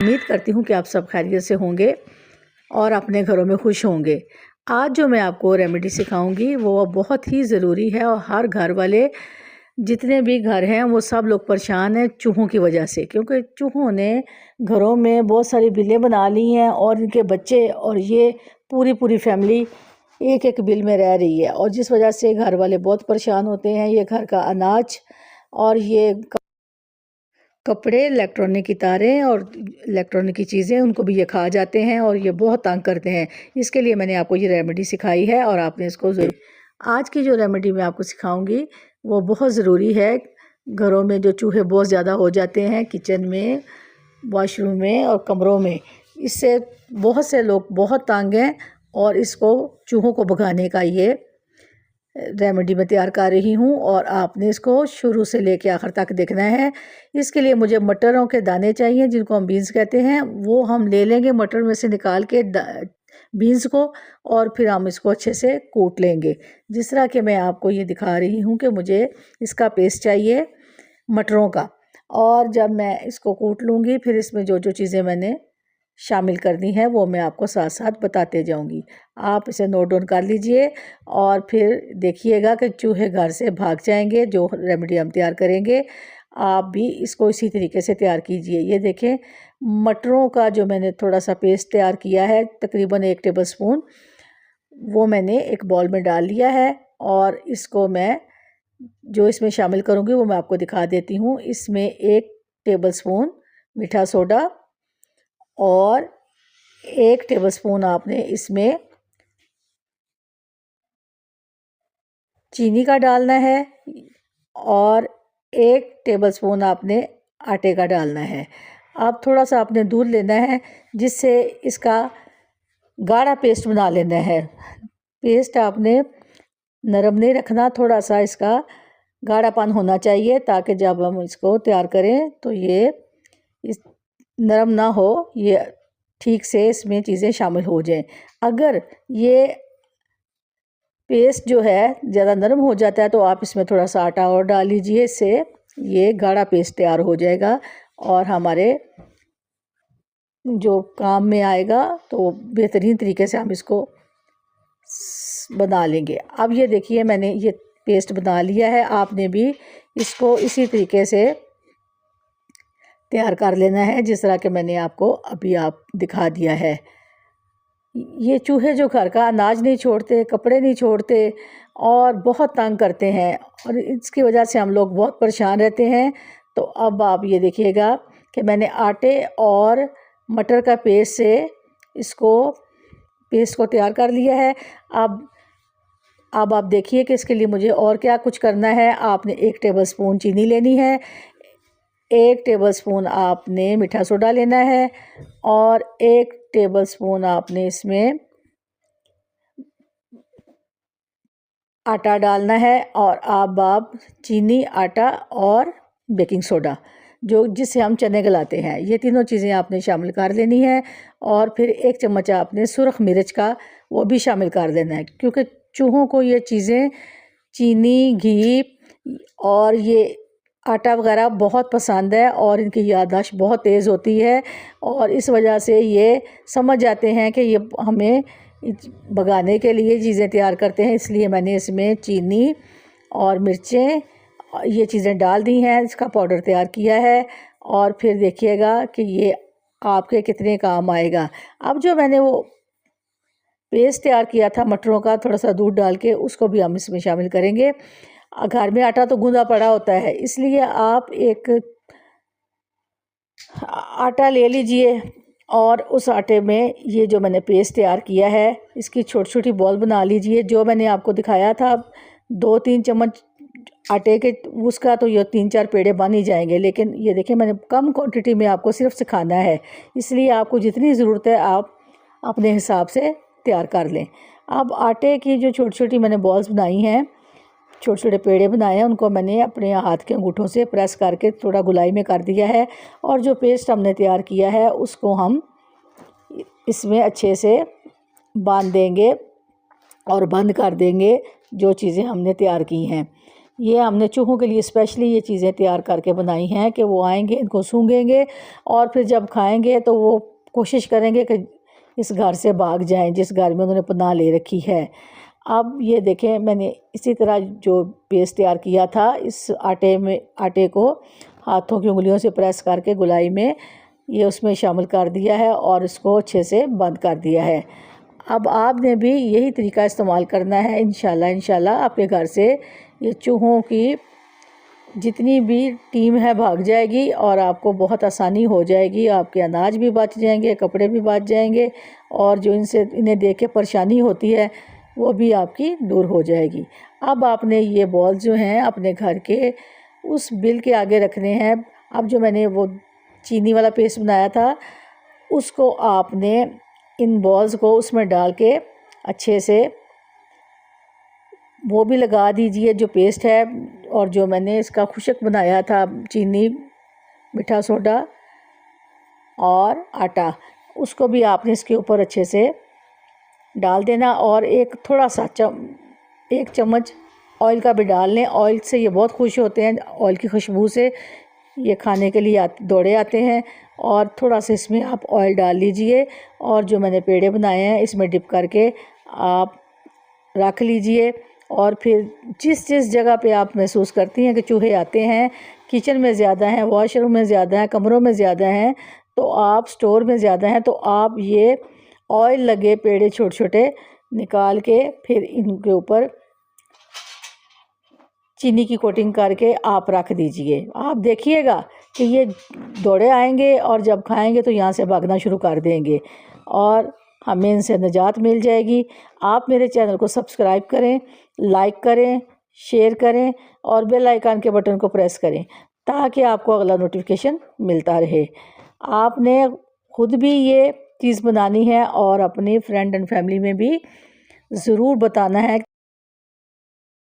उम्मीद करती हूँ कि आप सब खैरियत से होंगे और अपने घरों में खुश होंगे। आज जो मैं आपको रेमेडी सिखाऊंगी वो बहुत ही ज़रूरी है और हर घर वाले, जितने भी घर हैं, वो सब लोग परेशान हैं चूहों की वजह से, क्योंकि चूहों ने घरों में बहुत सारी बिलें बना ली हैं और इनके बच्चे और ये पूरी पूरी फैमिली एक एक बिल में रह रही है, और जिस वजह से घर वाले बहुत परेशान होते हैं। ये घर का अनाज और ये कपड़े, इलेक्ट्रॉनिक की तारें और इलेक्ट्रॉनिक की चीज़ें, उनको भी ये खा जाते हैं और ये बहुत तंग करते हैं। इसके लिए मैंने आपको ये रेमेडी सिखाई है और आपने इसको ज़रूर। आज की जो रेमेडी मैं आपको सिखाऊंगी वो बहुत ज़रूरी है। घरों में जो चूहे बहुत ज़्यादा हो जाते हैं, किचन में, वॉशरूम में और कमरों में, इससे बहुत से लोग बहुत तंग हैं और इसको, चूहों को भगाने का ये रेमेडी मैं तैयार कर रही हूँ और आपने इसको शुरू से लेके आखिर तक देखना है। इसके लिए मुझे मटरों के दाने चाहिए, जिनको हम बीन्स कहते हैं। वो हम ले लेंगे मटर में से निकाल के बीन्स को, और फिर हम इसको अच्छे से कूट लेंगे। जिस तरह कि मैं आपको ये दिखा रही हूँ कि मुझे इसका पेस्ट चाहिए मटरों का। और जब मैं इसको कूट लूँगी, फिर इसमें जो जो चीज़ें मैंने शामिल करनी है वो मैं आपको साथ साथ बताते जाऊंगी। आप इसे नोट डाउन कर लीजिए और फिर देखिएगा कि चूहे घर से भाग जाएंगे। जो रेमेडी हम तैयार करेंगे, आप भी इसको इसी तरीके से तैयार कीजिए। ये देखें, मटरों का जो मैंने थोड़ा सा पेस्ट तैयार किया है, तकरीबन 1 टेबलस्पून, वो मैंने एक बॉल में डाल लिया है। और इसको मैं जो इसमें शामिल करूँगी वो मैं आपको दिखा देती हूँ। इसमें 1 टेबलस्पून मीठा सोडा और 1 टेबलस्पून आपने इसमें चीनी का डालना है और 1 टेबलस्पून आपने आटे का डालना है। अब थोड़ा सा आपने दूध लेना है, जिससे इसका गाढ़ा पेस्ट बना लेना है। पेस्ट आपने नरम नहीं रखना, थोड़ा सा इसका गाढ़ापन होना चाहिए, ताकि जब हम इसको तैयार करें तो ये इस नरम ना हो, ये ठीक से इसमें चीज़ें शामिल हो जाएं। अगर ये पेस्ट जो है ज़्यादा नरम हो जाता है तो आप इसमें थोड़ा सा आटा और डाल लीजिए, इससे ये गाढ़ा पेस्ट तैयार हो जाएगा और हमारे जो काम में आएगा, तो बेहतरीन तरीके से हम इसको बना लेंगे। अब ये देखिए, मैंने ये पेस्ट बना लिया है। आपने भी इसको इसी तरीके से तैयार कर लेना है, जिस तरह के मैंने आपको अभी दिखा दिया है। ये चूहे जो घर का अनाज नहीं छोड़ते, कपड़े नहीं छोड़ते और बहुत तंग करते हैं, और इसकी वजह से हम लोग बहुत परेशान रहते हैं। तो अब आप ये देखिएगा कि मैंने आटे और मटर का पेस्ट से पेस्ट को तैयार कर लिया है। अब आप देखिए कि इसके लिए मुझे और क्या कुछ करना है। आपने 1 टेबलस्पून चीनी लेनी है, 1 टेबलस्पून आपने मीठा सोडा लेना है और 1 टेबलस्पून आपने इसमें आटा डालना है। और अब आप चीनी, आटा और बेकिंग सोडा, जिससे हम चने गलाते हैं, ये तीनों चीज़ें आपने शामिल कर लेनी है। और फिर 1 चम्मच आपने सुरख मिर्च का वो भी शामिल कर देना है, क्योंकि चूहों को ये चीज़ें, चीनी, घी और ये आटा वगैरह बहुत पसंद है और इनकी याददाश्त बहुत तेज़ होती है, और इस वजह से ये समझ जाते हैं कि ये हमें भगाने के लिए चीज़ें तैयार करते हैं। इसलिए मैंने इसमें चीनी और मिर्चें, ये चीज़ें डाल दी हैं, इसका पाउडर तैयार किया है। और फिर देखिएगा कि ये आपके कितने काम आएगा। अब जो मैंने वो पेस्ट तैयार किया था मटरों का, थोड़ा सा दूध डाल के, उसको भी हम इसमें शामिल करेंगे। घर में आटा तो गूंदा पड़ा होता है, इसलिए आप एक आटा ले लीजिए और उस आटे में ये जो मैंने पेस्ट तैयार किया है, इसकी छोटी छोटी बॉल बना लीजिए। जो मैंने आपको दिखाया था 2-3 चम्मच आटे के, उसका तो ये 3-4 पेड़े बन ही जाएंगे, लेकिन ये देखिए मैंने कम क्वांटिटी में आपको सिर्फ सिखाना है, इसलिए आपको जितनी ज़रूरत है आप अपने हिसाब से तैयार कर लें। अब आटे की जो छोटी छोटी मैंने बॉल्स बनाई हैं, छोटे छोटे पेड़े बनाए हैं, उनको मैंने अपने हाथ के अंगूठों से प्रेस करके थोड़ा गुलाई में कर दिया है। और जो पेस्ट हमने तैयार किया है उसको हम इसमें अच्छे से बांध देंगे और बंद कर देंगे, जो चीज़ें हमने तैयार की हैं। ये हमने चूहों के लिए स्पेशली ये चीज़ें तैयार करके बनाई हैं कि वो आएंगे, इनको सूंघेंगे और फिर जब खाएंगे तो वो कोशिश करेंगे कि इस घर से भाग जाएं जिस घर में उन्होंने पनाह ले रखी है। अब ये देखें, मैंने इसी तरह जो पेस्ट तैयार किया था, इस आटे को हाथों की उंगलियों से प्रेस करके गुलाई में ये उसमें शामिल कर दिया है और इसको अच्छे से बंद कर दिया है। अब आपने भी यही तरीका इस्तेमाल करना है। इंशाल्लाह आपके घर से ये चूहों की जितनी भी टीम है भाग जाएगी और आपको बहुत आसानी हो जाएगी। आपके अनाज भी बच जाएंगे, कपड़े भी बच जाएंगे और जो इन्हें देख के परेशानी होती है वो भी आपकी दूर हो जाएगी। अब आपने ये बॉल जो हैं अपने घर के उस बिल के आगे रखने हैं। अब जो मैंने वो चीनी वाला पेस्ट बनाया था उसको आपने इन बॉल्स को उसमें डाल के अच्छे से वो भी लगा दीजिए जो पेस्ट है, और जो मैंने इसका खुशक बनाया था चीनी, मीठा सोडा और आटा, उसको भी आपने इसके ऊपर अच्छे से डाल देना। और एक थोड़ा सा 1 चम्मच ऑयल का भी डाल लें। ऑयल से ये बहुत खुश होते हैं, ऑयल की खुशबू से ये खाने के लिए दौड़े आते हैं। और थोड़ा सा इसमें आप ऑयल डाल लीजिए और जो मैंने पेड़े बनाए हैं इसमें डिप करके आप रख लीजिए। और फिर जिस जगह पे आप महसूस करती हैं कि चूहे आते हैं, किचन में ज़्यादा हैं, वॉशरूम में ज़्यादा हैं, कमरों में ज़्यादा हैं, तो आप स्टोर में ज़्यादा हैं, तो आप ये ऑयल लगे पेड़े छोटे छोटे निकाल के फिर इनके ऊपर चीनी की कोटिंग करके आप रख दीजिए। आप देखिएगा कि ये दौड़े आएंगे और जब खाएंगे तो यहाँ से भागना शुरू कर देंगे और हमें इनसे निजात मिल जाएगी। आप मेरे चैनल को सब्सक्राइब करें, लाइक करें, शेयर करें और बेल आइकन के बटन को प्रेस करें ताकि आपको अगला नोटिफिकेशन मिलता रहे। आपने खुद भी ये चीज़ बनानी है और अपनी फ्रेंड एंड फैमिली में भी ज़रूर बताना है।